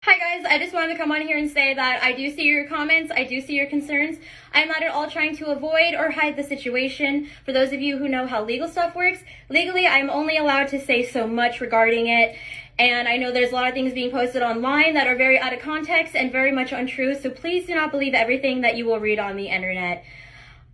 Hi guys, I just wanted to come on here and say that I do see your comments, I do see your concerns. I'm not at all trying to avoid or hide the situation. For those of you who know how legal stuff works, legally I'm only allowed to say so much regarding it. And I know there's a lot of things being posted online that are very out of context and very much untrue, so please do not believe everything that you will read on the internet.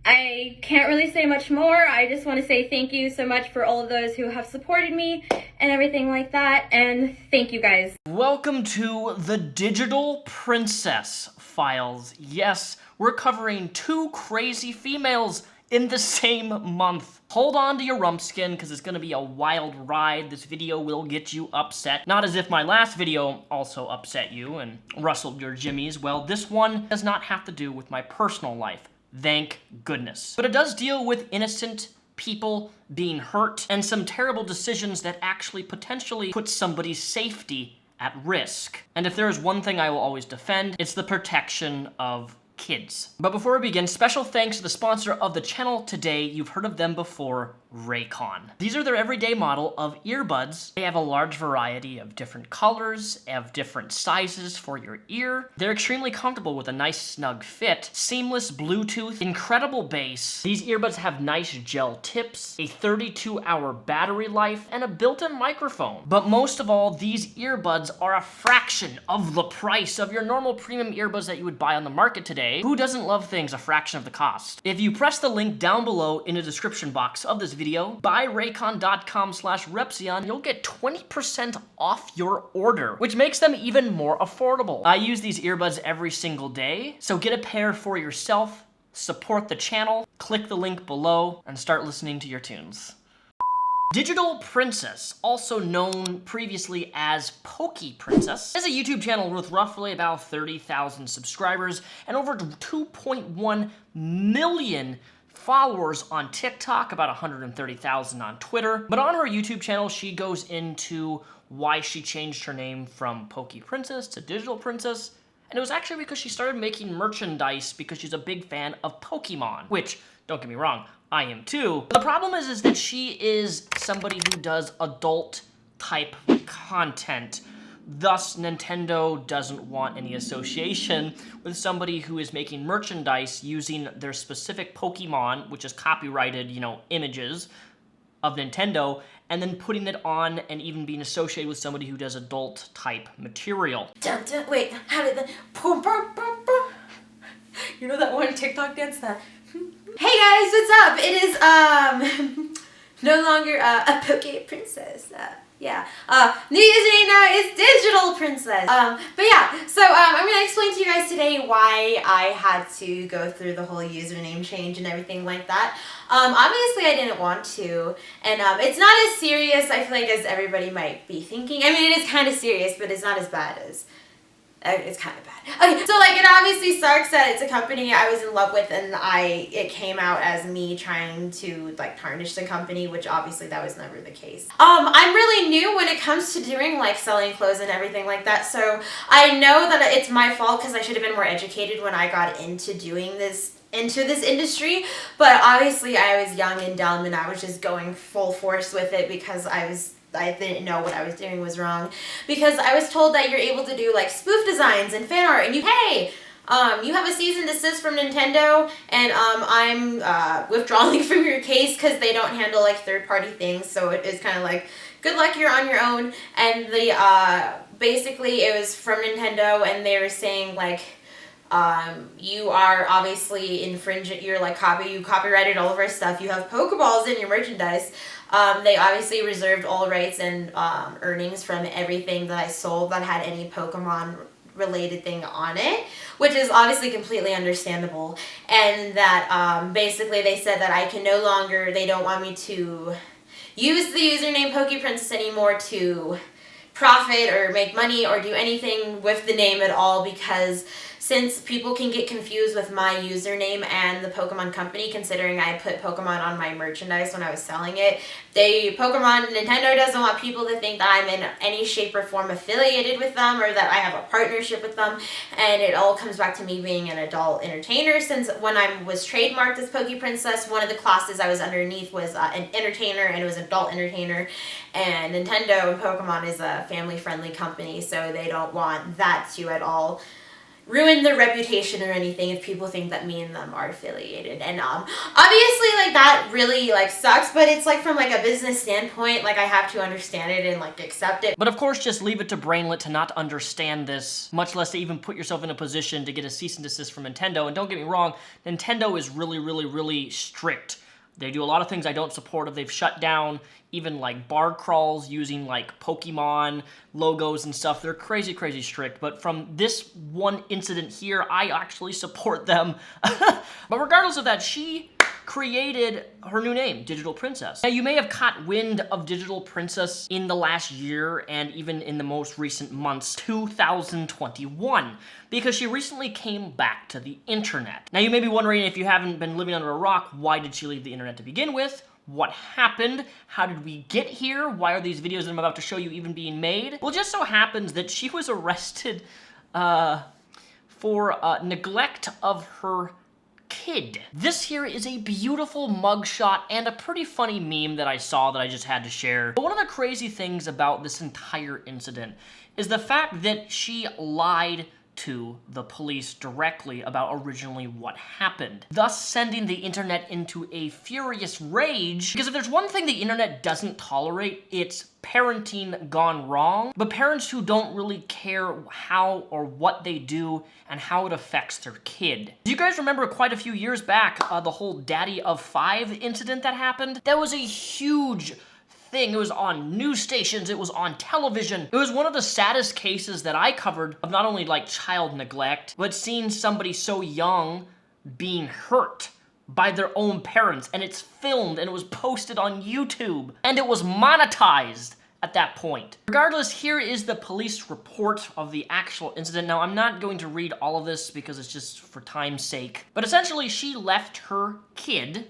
I can't really say much more. I just want to say thank you so much for all of those who have supported me and everything like that, and thank you guys. Welcome to the Digitalprincxss Files. Yes, we're covering two crazy females in the same month. Hold on to your rumpskin, because it's going to be a wild ride. This video will get you upset. Not as if my last video also upset you and rustled your jimmies. Well, this one does not have to do with my personal life. Thank goodness. But it does deal with innocent people being hurt and some terrible decisions that actually potentially put somebody's safety at risk. And if there is one thing I will always defend, it's the protection of kids. But before we begin, special thanks to the sponsor of the channel today. You've heard of them before, Raycon. These are their everyday model of earbuds. They have a large variety of different colors, of different sizes for your ear. They're extremely comfortable with a nice snug fit, seamless Bluetooth, incredible bass. These earbuds have nice gel tips, a 32-hour battery life, and a built-in microphone. But most of all, these earbuds are a fraction of the price of your normal premium earbuds that you would buy on the market today. Who doesn't love things a fraction of the cost? If you press the link down below in the description box of this video, buyraycon.com/Repzion, you'll get 20% off your order, which makes them even more affordable. I use these earbuds every single day, so get a pair for yourself, support the channel, click the link below, and start listening to your tunes. Digitalprincxss, also known previously as PokePrincess, is a YouTube channel with roughly about 30,000 subscribers and over 2.1 million followers on TikTok, about 130,000 on Twitter. But on her YouTube channel, she goes into why she changed her name from PokePrincxss to Digitalprincxss. And it was actually because she started making merchandise because she's a big fan of Pokemon, which, don't get me wrong, I am too. But the problem is that she is somebody who does adult type content. Thus, Nintendo doesn't want any association with somebody who is making merchandise using their specific Pokemon, which is copyrighted, images of Nintendo, and then putting it on and even being associated with somebody who does adult type material. Wait, how did the... You know that one TikTok dance that... Hey guys, what's up? It is, no longer, a PokePrincxss, yeah. New username now is Digitalprincxss. But yeah, so, I'm gonna explain to you guys today why I had to go through the whole username change and everything like that. Obviously I didn't want to, and, it's not as serious, I feel like, as everybody might be thinking. I mean, it is kind of serious, but it's not as bad as... It's kind of bad. Okay, so like it obviously sucks that it's a company I was in love with and it came out as me trying to like tarnish the company, which obviously that was never the case. I'm really new when it comes to doing like selling clothes and everything like that, so I know that it's my fault because I should have been more educated when I got into doing this industry, but obviously I was young and dumb and I was just going full force with it because I didn't know what I was doing was wrong, because I was told that you're able to do like spoof designs and fan art and you have a cease and desist from Nintendo and I'm withdrawing from your case because they don't handle like third-party things, so it is kind of like good luck, you're on your own. And the basically it was from Nintendo and they were saying like you are obviously infringing, you copyrighted all of our stuff, you have Pokeballs in your merchandise. They obviously reserved all rights and earnings from everything that I sold that had any Pokemon related thing on it, which is obviously completely understandable. And that basically they said that I can no longer, they don't want me to use the username PokePrincxss anymore to profit or make money or do anything with the name at all, because since people can get confused with my username and the Pokemon company, considering I put Pokemon on my merchandise when I was selling it. Nintendo doesn't want people to think that I'm in any shape or form affiliated with them or that I have a partnership with them, and it all comes back to me being an adult entertainer, since when I was trademarked as Princess, one of the classes I was underneath was an entertainer, and it was adult entertainer, and Nintendo and Pokemon is a family-friendly company, so they don't want that to at all ruin their reputation or anything if people think that me and them are affiliated. And obviously, like, that really, like, sucks, but it's like from like a business standpoint, like, I have to understand it and like accept it. But of course, just leave it to Brainlet to not understand this, much less to even put yourself in a position to get a cease and desist from Nintendo. And don't get me wrong, Nintendo is really strict. They do a lot of things I don't support. They've shut down even like bar crawls using like Pokemon logos and stuff. They're crazy strict. But from this one incident here, I actually support them. But regardless of that, she created her new name, Digital Princess. Now, you may have caught wind of Digital Princess in the last year and even in the most recent months, 2021, because she recently came back to the internet. Now, you may be wondering, if you haven't been living under a rock, why did she leave the internet to begin with? What happened? How did we get here? Why are these videos that I'm about to show you even being made? Well, it just so happens that she was arrested for neglect of her kid. This here is a beautiful mugshot and a pretty funny meme that I saw that I just had to share. But one of the crazy things about this entire incident is the fact that she lied to the police directly about originally what happened, thus sending the internet into a furious rage. Because if there's one thing the internet doesn't tolerate, it's parenting gone wrong, but parents who don't really care how or what they do and how it affects their kid. Do you guys remember quite a few years back, the whole Daddy of 5 incident that happened? That was a huge thing. It was on news stations, it was on television. It was one of the saddest cases that I covered of not only like child neglect, but seeing somebody so young being hurt by their own parents, and it's filmed and it was posted on YouTube and it was monetized at that point. Regardless, here is the police report of the actual incident. Now, I'm not going to read all of this because it's just for time's sake, but essentially she left her kid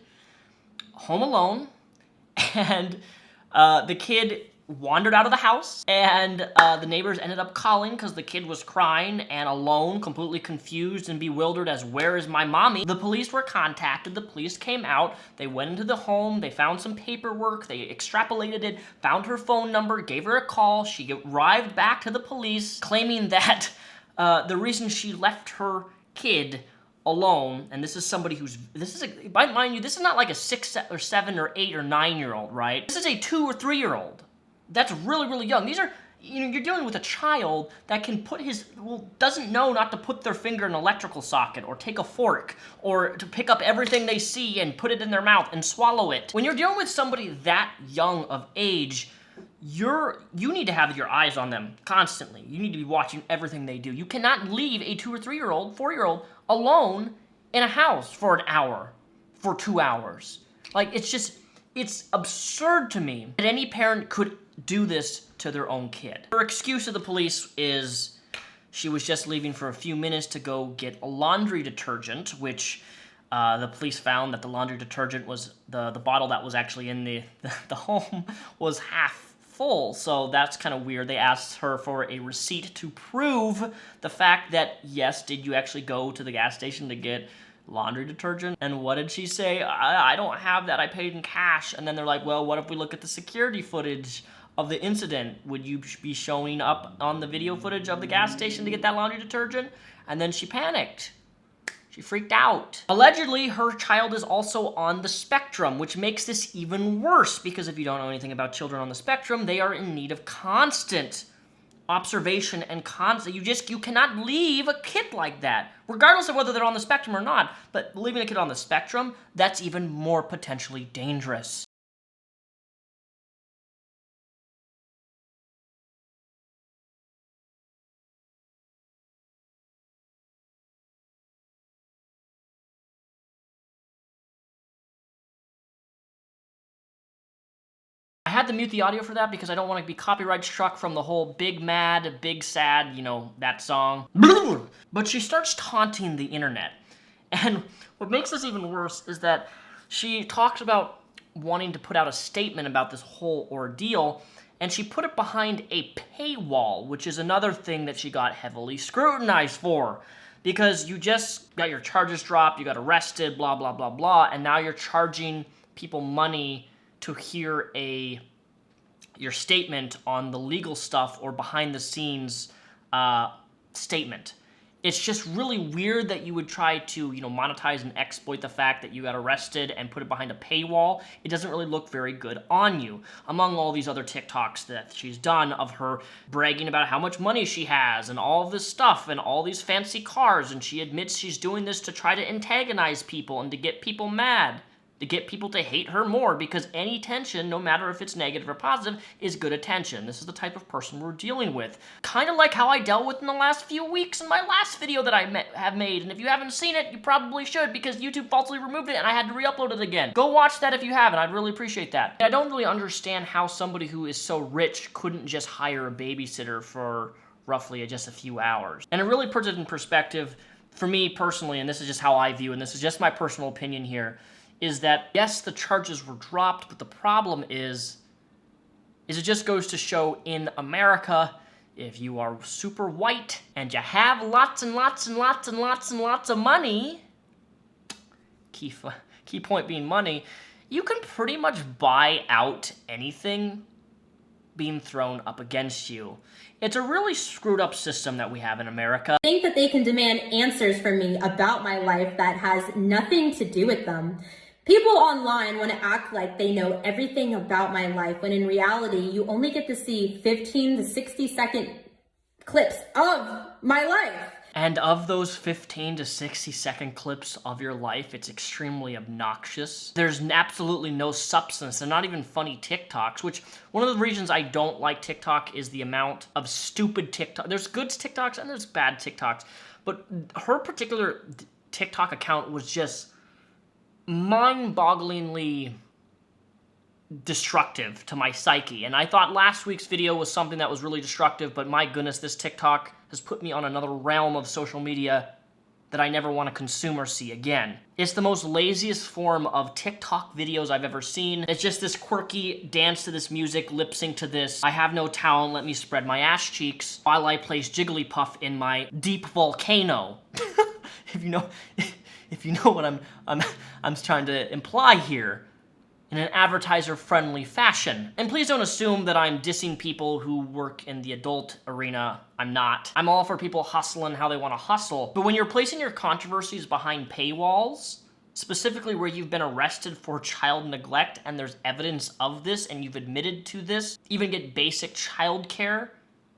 home alone, and the kid wandered out of the house, and the neighbors ended up calling because the kid was crying and alone, completely confused and bewildered as, where is my mommy? The police were contacted, the police came out, they went into the home, they found some paperwork, they extrapolated it, found her phone number, gave her a call, she arrived back to the police claiming that the reason she left her kid alone, and this is somebody who's, mind you, this is not like a 6 or 7 or 8 or 9-year-old, right? This is a 2 or 3-year-old. That's really young. These are, you're dealing with a child that can put doesn't know not to put their finger in an electrical socket or take a fork or to pick up everything they see and put it in their mouth and swallow it. When you're dealing with somebody that young of age, you need to have your eyes on them constantly. You need to be watching everything they do. You cannot leave a 2 or 3-year-old, 4-year-old alone in a house for an hour, for 2 hours. Like, it's absurd to me that any parent could do this to their own kid. Her excuse to the police is she was just leaving for a few minutes to go get a laundry detergent, which the police found that the laundry detergent was, the bottle that was actually in the home was half full, so that's kind of weird. They asked her for a receipt to prove the fact that, yes, did you actually go to the gas station to get laundry detergent? And what did she say? I don't have that, I paid in cash. And then they're like, well, what if we look at the security footage of the incident? Would you be showing up on the video footage of the gas station to get that laundry detergent? And then she panicked. She freaked out. Allegedly, her child is also on the spectrum, which makes this even worse, because if you don't know anything about children on the spectrum, they are in need of constant observation and constant. You cannot leave a kid like that, regardless of whether they're on the spectrum or not. But leaving a kid on the spectrum, that's even more potentially dangerous. I had to mute the audio for that because I don't want to be copyright struck from the whole big mad, big sad, you know, that song. But she starts taunting the internet. And what makes this even worse is that she talks about wanting to put out a statement about this whole ordeal, and she put it behind a paywall, which is another thing that she got heavily scrutinized for. Because you just got your charges dropped, you got arrested, blah, blah, blah, blah, and now you're charging people money to hear your statement on the legal stuff or behind the scenes statement. It's just really weird that you would try to, monetize and exploit the fact that you got arrested and put it behind a paywall. It doesn't really look very good on you. Among all these other TikToks that she's done of her bragging about how much money she has and all of this stuff and all these fancy cars, and she admits she's doing this to try to antagonize people and to get people mad, to get people to hate her more, because any tension, no matter if it's negative or positive, is good attention. This is the type of person we're dealing with. Kind of like how I dealt with in the last few weeks in my last video that I have made, and if you haven't seen it, you probably should, because YouTube falsely removed it and I had to re-upload it again. Go watch that if you haven't, I'd really appreciate that. I don't really understand how somebody who is so rich couldn't just hire a babysitter for roughly just a few hours. And it really puts it in perspective for me personally, and this is just how I view, and this is just my personal opinion here, is that, yes, the charges were dropped, but the problem is it just goes to show in America, if you are super white and you have lots and lots and lots and lots and lots of money, key point being money, you can pretty much buy out anything being thrown up against you. It's a really screwed up system that we have in America. I think that they can demand answers from me about my life that has nothing to do with them. People online want to act like they know everything about my life, when in reality, you only get to see 15 to 60-second clips of my life. And of those 15 to 60-second clips of your life, it's extremely obnoxious. There's absolutely no substance. They're not even funny TikToks, which one of the reasons I don't like TikTok is the amount of stupid TikTok. There's good TikToks and there's bad TikToks, but her particular TikTok account was just mind-bogglingly destructive to my psyche. And I thought last week's video was something that was really destructive, but my goodness, this TikTok has put me on another realm of social media that I never want to consume or see again. It's the most laziest form of TikTok videos I've ever seen. It's just this quirky dance to this music, lip sync to this, I have no talent, let me spread my ass cheeks while I place Jigglypuff in my deep volcano. If you know what I'm trying to imply here, in an advertiser-friendly fashion. And please don't assume that I'm dissing people who work in the adult arena. I'm not. I'm all for people hustling how they want to hustle. But when you're placing your controversies behind paywalls, specifically where you've been arrested for child neglect and there's evidence of this and you've admitted to this, even get basic child care,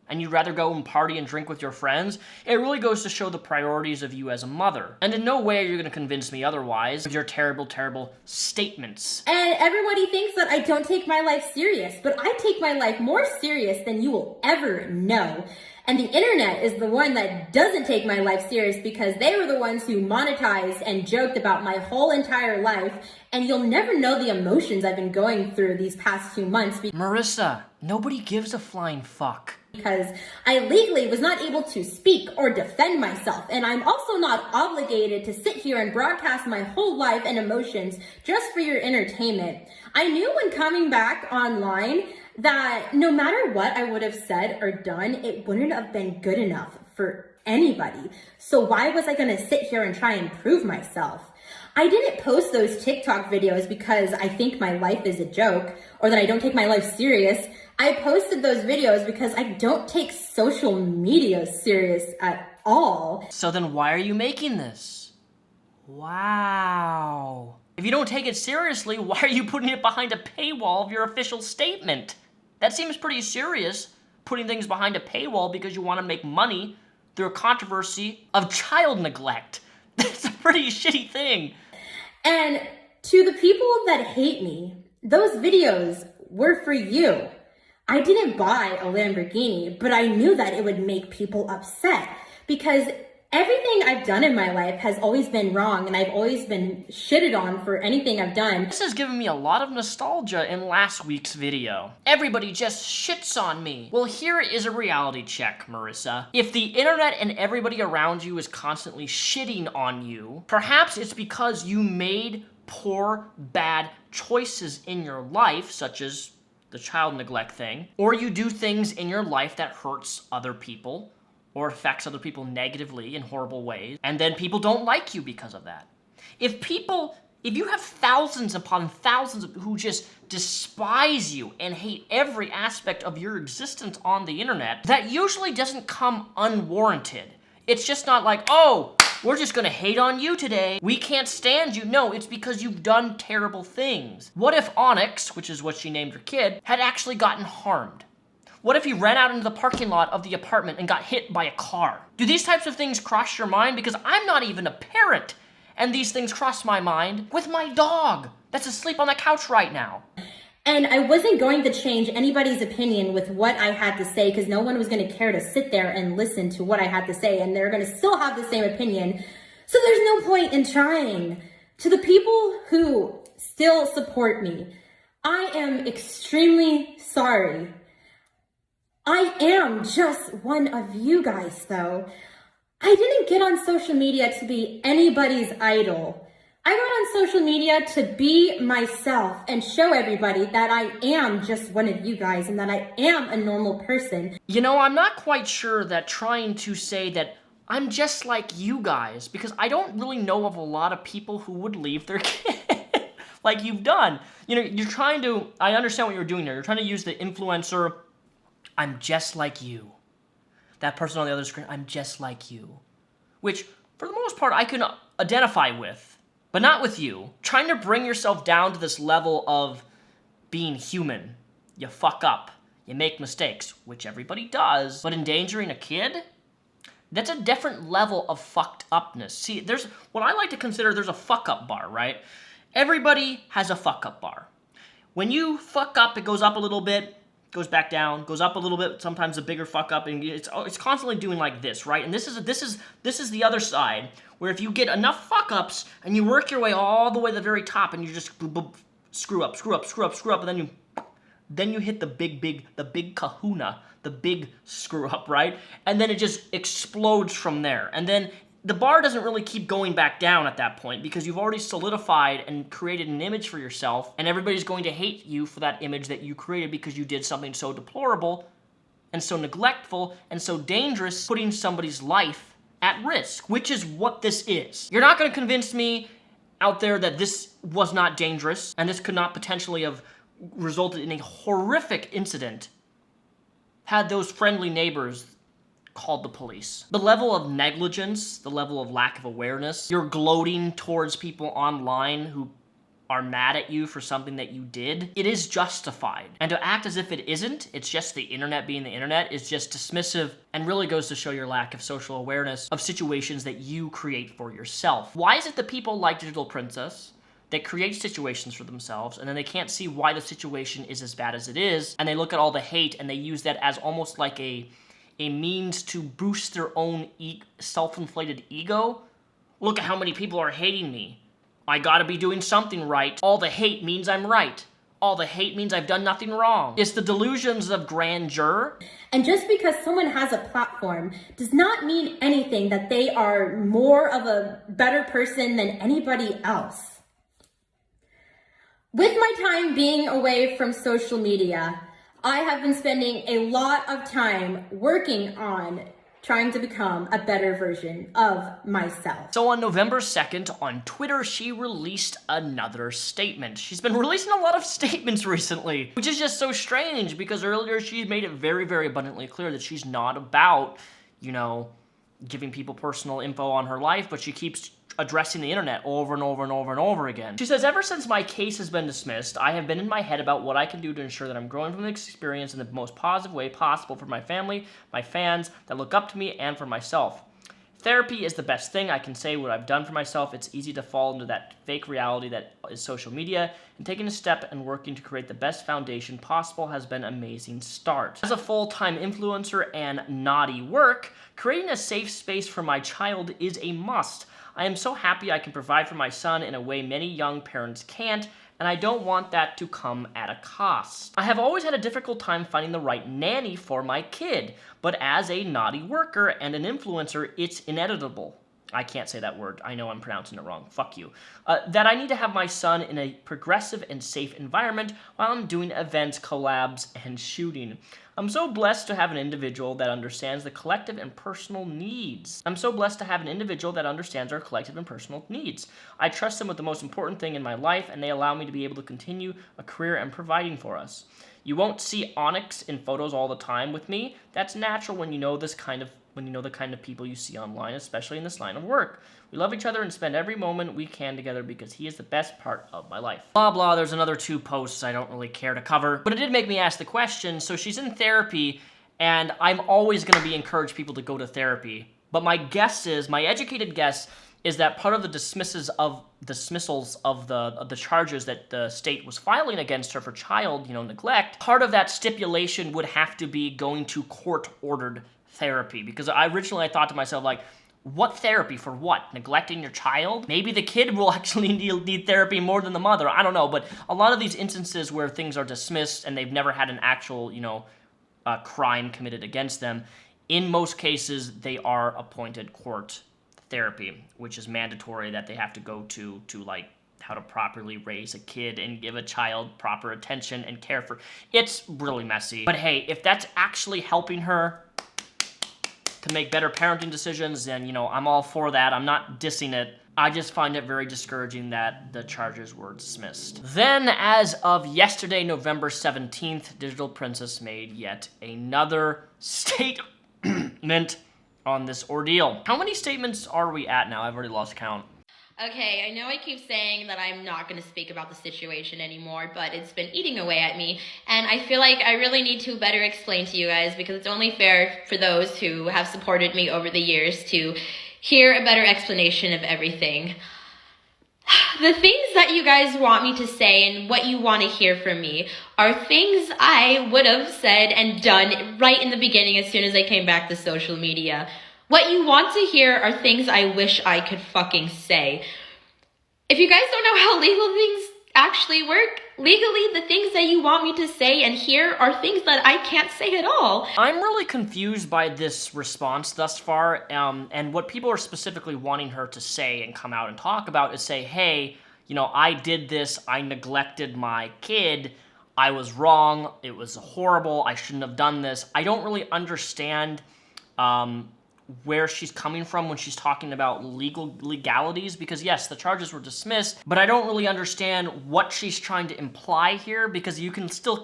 and you'd rather go and party and drink with your friends, it really goes to show the priorities of you as a mother. And in no way are you going to convince me otherwise with your terrible, terrible statements. And everybody thinks that I don't take my life serious, but I take my life more serious than you will ever know. And the internet is the one that doesn't take my life serious, because they were the ones who monetized and joked about my whole entire life, and you'll never know the emotions I've been going through these past few months. Marissa, nobody gives a flying fuck. Because I legally was not able to speak or defend myself, and I'm also not obligated to sit here and broadcast my whole life and emotions just for your entertainment. I knew when coming back online that no matter what I would have said or done, it wouldn't have been good enough for anybody. So why was I going to sit here and try and prove myself? I didn't post those TikTok videos because I think my life is a joke or that I don't take my life serious. I posted those videos because I don't take social media serious at all. So then why are you making this? Wow. If you don't take it seriously, why are you putting it behind a paywall of your official statement? That seems pretty serious, putting things behind a paywall because you want to make money through a controversy of child neglect. That's a pretty shitty thing. And to the people that hate me, those videos were for you. I didn't buy a Lamborghini, but I knew that it would make people upset, because Everything I've done in my life has always been wrong, and I've always been shitted on for anything I've done. This has given me a lot of nostalgia in last week's video. Everybody just shits on me. Well, here is a reality check, Marissa. If the internet and everybody around you is constantly shitting on you, perhaps it's because you made poor, bad choices in your life, such as the child neglect thing, or you do things in your life that hurts other people, or affects other people negatively in horrible ways, and then people don't like you because of that. If you have thousands upon thousands who just despise you and hate every aspect of your existence on the internet, that usually doesn't come unwarranted. It's just not like, oh, we're just gonna hate on you today. We can't stand you. No, it's because you've done terrible things. What if Onyx, which is what she named her kid, had actually gotten harmed? What if he ran out into the parking lot of the apartment and got hit by a car? Do these types of things cross your mind? Because I'm not even a parent, and these things cross my mind with my dog that's asleep on the couch right now. And I wasn't going to change anybody's opinion with what I had to say, because no one was going to care to sit there and listen to what I had to say, and they're going to still have the same opinion. So there's no point in trying. To the people who still support me, I am extremely sorry. I am just one of you guys, though. I didn't get on social media to be anybody's idol. I got on social media to be myself and show everybody that I am just one of you guys and that I am a normal person. You know, I'm not quite sure that trying to say that I'm just like you guys, because I don't really know of a lot of people who would leave their kid like you've done. You know, you're trying to, I understand what you're doing there. You're trying to use the influencer, I'm just like you. That person on the other screen, I'm just like you. Which, for the most part, I can identify with, but not with you. Trying to bring yourself down to this level of being human. You fuck up. You make mistakes, which everybody does. But endangering a kid? That's a different level of fucked upness. See, there's what I like to consider, there's a fuck up bar, right? Everybody has a fuck up bar. When you fuck up, it goes up a little bit, goes back down, goes up a little bit, sometimes a bigger fuck up, and it's constantly doing like this, right? And this is the other side, where if you get enough fuck ups and you work your way all the way to the very top, and you just screw up, and then you hit the big kahuna, the big screw up, right? And then it just explodes from there. And then the bar doesn't really keep going back down at that point, because you've already solidified and created an image for yourself, and everybody's going to hate you for that image that you created because you did something so deplorable and so neglectful and so dangerous, putting somebody's life at risk, which is what this is. You're not going to convince me out there that this was not dangerous and this could not potentially have resulted in a horrific incident had those friendly neighbors called the police. The level of negligence, the level of lack of awareness, you're gloating towards people online who are mad at you for something that you did, it is justified. And to act as if it isn't, it's just the internet being the internet, is just dismissive and really goes to show your lack of social awareness of situations that you create for yourself. Why is it that people like Digitalprincxss that create situations for themselves, and then they can't see why the situation is as bad as it is, and they look at all the hate and they use that as almost like a means to boost their own self-inflated ego? Look at how many people are hating me. I gotta be doing something right. All the hate means I'm right. All the hate means I've done nothing wrong. It's the delusions of grandeur. And just because someone has a platform does not mean anything that they are more of a better person than anybody else. With my time being away from social media, I have been spending a lot of time working on trying to become a better version of myself. So on November 2nd, on Twitter, she released another statement. She's been releasing a lot of statements recently, which is just so strange, because earlier she made it very, very abundantly clear that she's not about, you know, giving people personal info on her life, but she keeps addressing the internet over and over and over and over again. She says, ever since my case has been dismissed, I have been in my head about what I can do to ensure that I'm growing from this experience in the most positive way possible for my family, my fans that look up to me, and for myself. Therapy is the best thing. I can say what I've done for myself. It's easy to fall into that fake reality that is social media, and taking a step and working to create the best foundation possible has been an amazing start. As a full-time influencer and naughty work, creating a safe space for my child is a must. I am so happy I can provide for my son in a way many young parents can't, and I don't want that to come at a cost. I have always had a difficult time finding the right nanny for my kid, but as a naughty worker and an influencer, it's inevitable. I can't say that word. I know I'm pronouncing it wrong. Fuck you. That I need to have my son in a progressive and safe environment while I'm doing events, collabs, and shooting. I'm so blessed to have an individual that understands the collective and personal needs. I trust them with the most important thing in my life, and they allow me to be able to continue a career and providing for us. You won't see Onyx in photos all the time with me. That's natural when you know the kind of people you see online, especially in this line of work. We love each other and spend every moment we can together because he is the best part of my life. Blah, blah, there's another 2 posts I don't really care to cover. But it did make me ask the question, so she's in therapy, and I'm always gonna encourage people to go to therapy. But my educated guess is that part of the dismissals of the charges that the state was filing against her for child, neglect, part of that stipulation would have to be going to court-ordered therapy. Because I thought to myself, like, what therapy for what? Neglecting your child? Maybe the kid will actually need therapy more than the mother. I don't know. But a lot of these instances where things are dismissed and they've never had an actual, crime committed against them, in most cases, they are appointed court therapy, which is mandatory that they have to go to like how to properly raise a kid and give a child proper attention and care for. It's really messy. But hey, if that's actually helping her to make better parenting decisions, then, I'm all for that. I'm not dissing it. I just find it very discouraging that the charges were dismissed. Then, as of yesterday, November 17th, Digital Princess made yet another statement on this ordeal. How many statements are we at now? I've already lost count. Okay, I know I keep saying that I'm not going to speak about the situation anymore, but it's been eating away at me, and I feel like I really need to better explain to you guys, because it's only fair for those who have supported me over the years to hear a better explanation of everything. The things that you guys want me to say and what you want to hear from me are things I would have said and done right in the beginning as soon as I came back to social media. What you want to hear are things I wish I could fucking say. If you guys don't know how legal things actually work, legally the things that you want me to say and hear are things that I can't say at all. I'm really confused by this response thus far, and what people are specifically wanting her to say and come out and talk about is say, hey, I did this, I neglected my kid, I was wrong, it was horrible, I shouldn't have done this. I don't really understand where she's coming from when she's talking about legalities, because yes, the charges were dismissed, but I don't really understand what she's trying to imply here, because you can still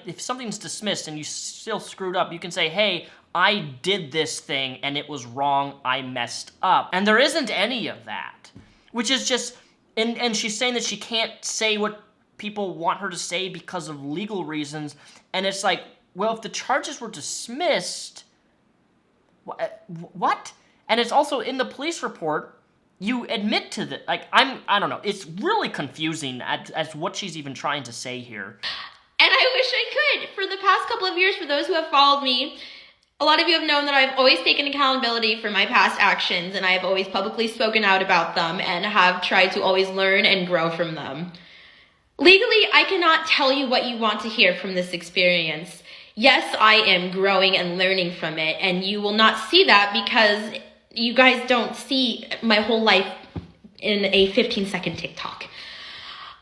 if something's dismissed and you still screwed up, you can say, hey, I did this thing and it was wrong, I messed up. And there isn't any of that, which is just, and she's saying that she can't say what people want her to say because of legal reasons, and it's like, well, if the charges were dismissed, what? And it's also in the police report, you admit to the, I don't know, it's really confusing as what she's even trying to say here. And I wish I could. For the past couple of years, for those who have followed me, a lot of you have known that I've always taken accountability for my past actions, and I have always publicly spoken out about them and have tried to always learn and grow from them. Legally, I cannot tell you what you want to hear from this experience. Yes, I am growing and learning from it, and you will not see that because you guys don't see my whole life in a 15-second TikTok.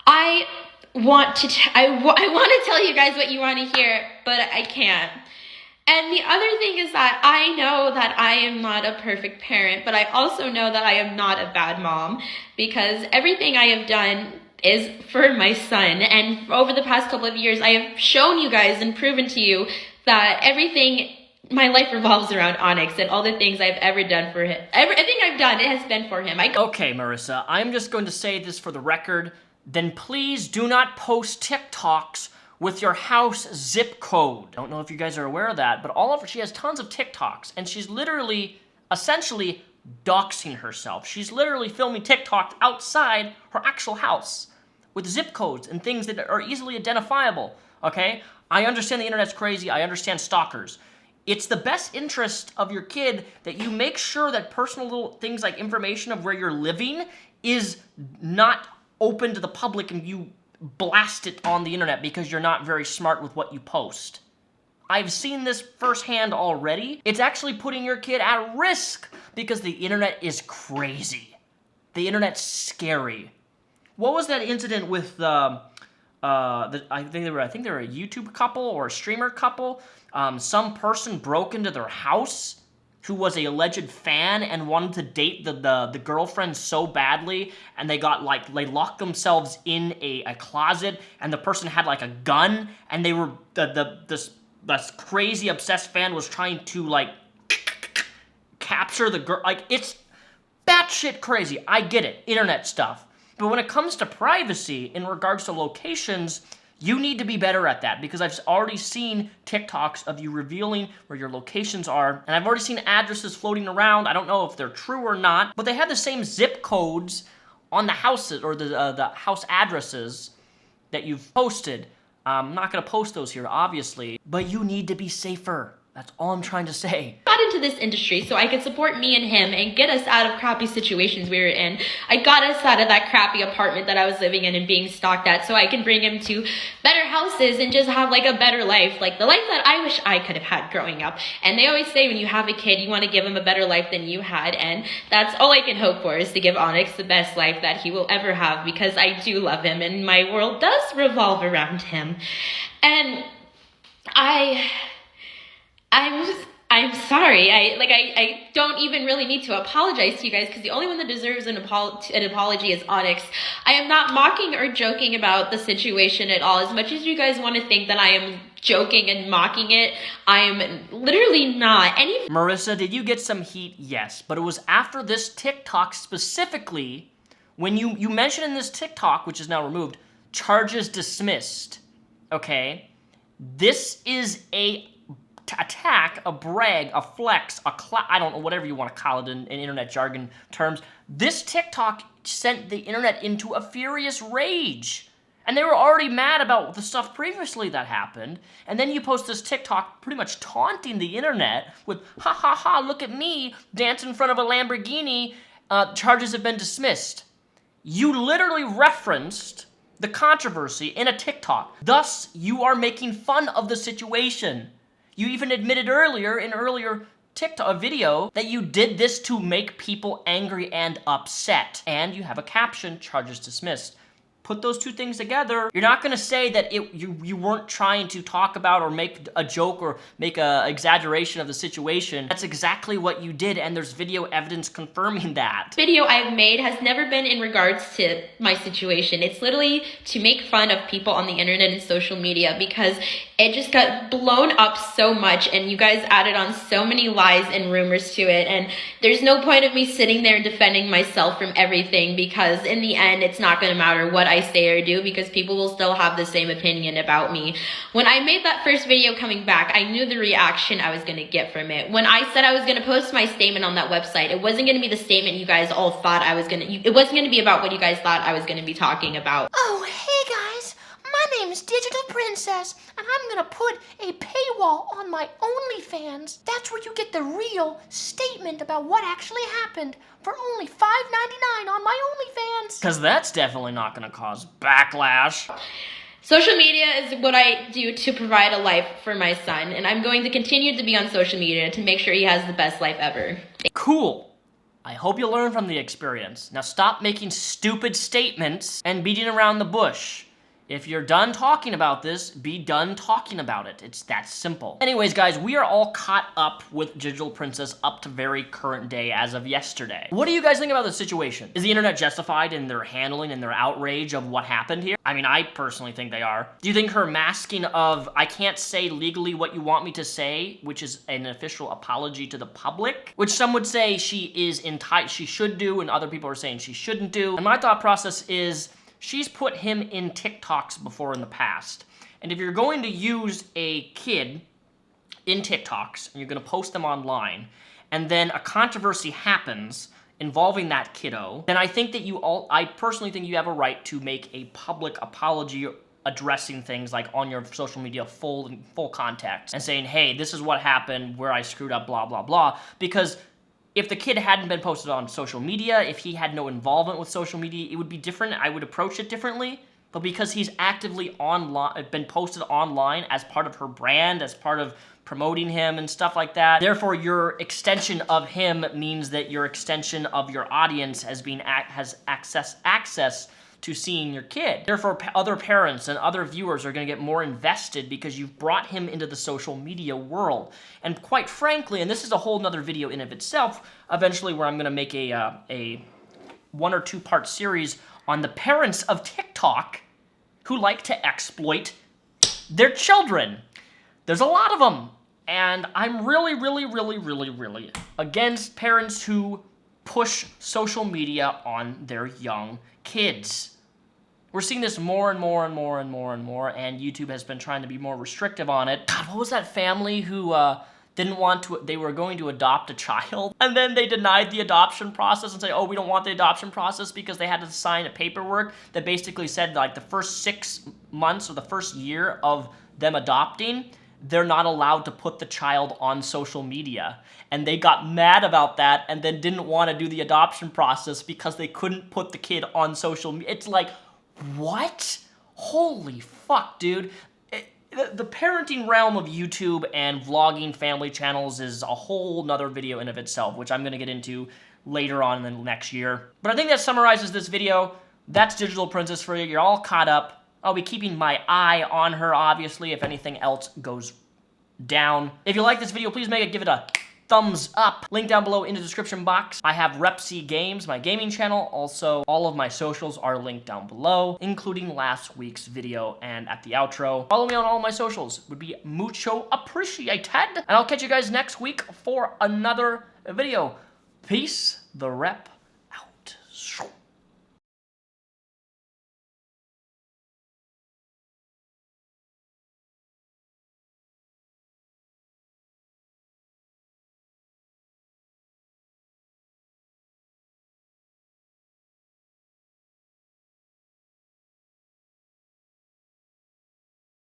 I want to tell you guys what you want to hear, but I can't. And the other thing is that I know that I am not a perfect parent, but I also know that I am not a bad mom, because everything I have done is for my son. And over the past couple of years, I have shown you guys and proven to you that my life revolves around Onyx, and all the things I've ever done for him. Everything I've done, it has been for him. Okay, Marissa, I'm just going to say this for the record. Then please do not post TikToks with your house zip code. I don't know if you guys are aware of that, but she has tons of TikToks, and she's literally, essentially, doxing herself. She's literally filming TikTok outside her actual house with zip codes and things that are easily identifiable, okay? I understand the internet's crazy. I understand stalkers. It's the best interest of your kid that you make sure that personal little things like information of where you're living is not open to the public and you blast it on the internet because you're not very smart with what you post. I've seen this firsthand already. It's actually putting your kid at risk because the internet is crazy. The internet's scary. What was that incident with I think they were a YouTube couple or a streamer couple? Some person broke into their house who was a alleged fan and wanted to date the girlfriend so badly, and they locked themselves in a closet, and the person had like a gun, and they were this crazy obsessed fan was trying to like capture the girl. Like, it's batshit crazy. I get it, internet stuff. But when it comes to privacy in regards to locations, you need to be better at that, because I've already seen TikToks of you revealing where your locations are, and I've already seen addresses floating around. I don't know if they're true or not, but they have the same zip codes on the houses or the house addresses that you've posted. I'm not going to post those here, obviously, but you need to be safer. That's all I'm trying to say. Got into this industry so I could support me and him and get us out of crappy situations we were in. I got us out of that crappy apartment that I was living in and being stalked at, so I can bring him to better houses and just have like a better life, like the life that I wish I could have had growing up. And they always say when you have a kid, you want to give him a better life than you had, and that's all I can hope for, is to give Onyx the best life that he will ever have, because I do love him and my world does revolve around him. And I'm sorry. I don't even really need to apologize to you guys, because the only one that deserves an apology is Onyx. I am not mocking or joking about the situation at all. As much as you guys want to think that I am joking and mocking it, I am literally not. Marissa, did you get some heat? Yes, but it was after this TikTok specifically, when you mentioned in this TikTok, which is now removed, charges dismissed, okay? This is a attack, a brag, a flex, I don't know, whatever you want to call it in internet jargon terms. This TikTok sent the internet into a furious rage. And they were already mad about the stuff previously that happened. And then you post this TikTok pretty much taunting the internet with, ha ha ha, look at me, dance in front of a Lamborghini, charges have been dismissed. You literally referenced the controversy in a TikTok. Thus, you are making fun of the situation. You even admitted earlier, in earlier TikTok video, that you did this to make people angry and upset. And you have a caption, charges dismissed. Put those two things together, you're not gonna say that you weren't trying to talk about or make a joke or make a exaggeration of the situation. That's exactly what you did, and there's video evidence confirming that. Video I've made has never been in regards to my situation. It's literally to make fun of people on the internet and social media, because it just got blown up so much and you guys added on so many lies and rumors to it, and there's no point of me sitting there and defending myself from everything, because in the end it's not gonna matter what I say or do, because people will still have the same opinion about me. When I made that first video coming back, I knew the reaction I was gonna get from it. When I said I was gonna post my statement on that website, it wasn't gonna be the statement you guys all thought I was gonna, it wasn't gonna be about what you guys thought I was gonna be talking about. Oh, hey guys, my name is Digitalprincxss, and I'm gonna put a paywall on my OnlyFans. That's where you get the real statement about what actually happened for only $5.99 on my OnlyFans. Because that's definitely not gonna cause backlash. Social media is what I do to provide a life for my son, and I'm going to continue to be on social media to make sure he has the best life ever. Cool. I hope you learn from the experience. Now stop making stupid statements and beating around the bush. If you're done talking about this, be done talking about it. It's that simple. Anyways, guys, we are all caught up with Digitalprincxss up to very current day as of yesterday. What do you guys think about the situation? Is the internet justified in their handling and their outrage of what happened here? I mean, I personally think they are. Do you think her masking of, I can't say legally what you want me to say, which is an official apology to the public, which some would say she should do, and other people are saying she shouldn't do. And my thought process is, she's put him in TikToks before in the past. And if you're going to use a kid in TikToks and you're going to post them online, and then a controversy happens involving that kiddo, then I think that I personally think you have a right to make a public apology addressing things like on your social media full context and saying, hey, this is what happened, where I screwed up, blah, blah, blah. Because if the kid hadn't been posted on social media, if he had no involvement with social media, it would be different. I would approach it differently. But because he's actively been posted online as part of her brand, as part of promoting him and stuff like that, therefore your extension of him means that your extension of your audience has access to seeing your kid. Therefore, other parents and other viewers are going to get more invested because you've brought him into the social media world. And quite frankly, and this is a whole nother video in of itself, eventually where I'm going to make a 1 or 2 part series on the parents of TikTok who like to exploit their children. There's a lot of them. And I'm really against parents who push social media on their young kids. We're seeing this more and more, and YouTube has been trying to be more restrictive on it. God, what was that family who they were going to adopt a child, and then they denied the adoption process and say, oh, we don't want the adoption process because they had to sign a paperwork that basically said like the first 6 months or the first year of them adopting, they're not allowed to put the child on social media. And they got mad about that and then didn't want to do the adoption process because they couldn't put the kid on social media. It's like, what? Holy fuck, dude. The parenting realm of YouTube and vlogging family channels is a whole nother video in of itself, which I'm going to get into later on in the next year. But I think that summarizes this video. That's Digital Princess for you. You're all caught up. I'll be keeping my eye on her, obviously, if anything else goes down. If you like this video, please give it a thumbs up. Link down below in the description box. I have Repzion Games, my gaming channel. Also, all of my socials are linked down below, including last week's video and at the outro. Follow me on all my socials. Would be mucho appreciated. And I'll catch you guys next week for another video. Peace. The Rep out.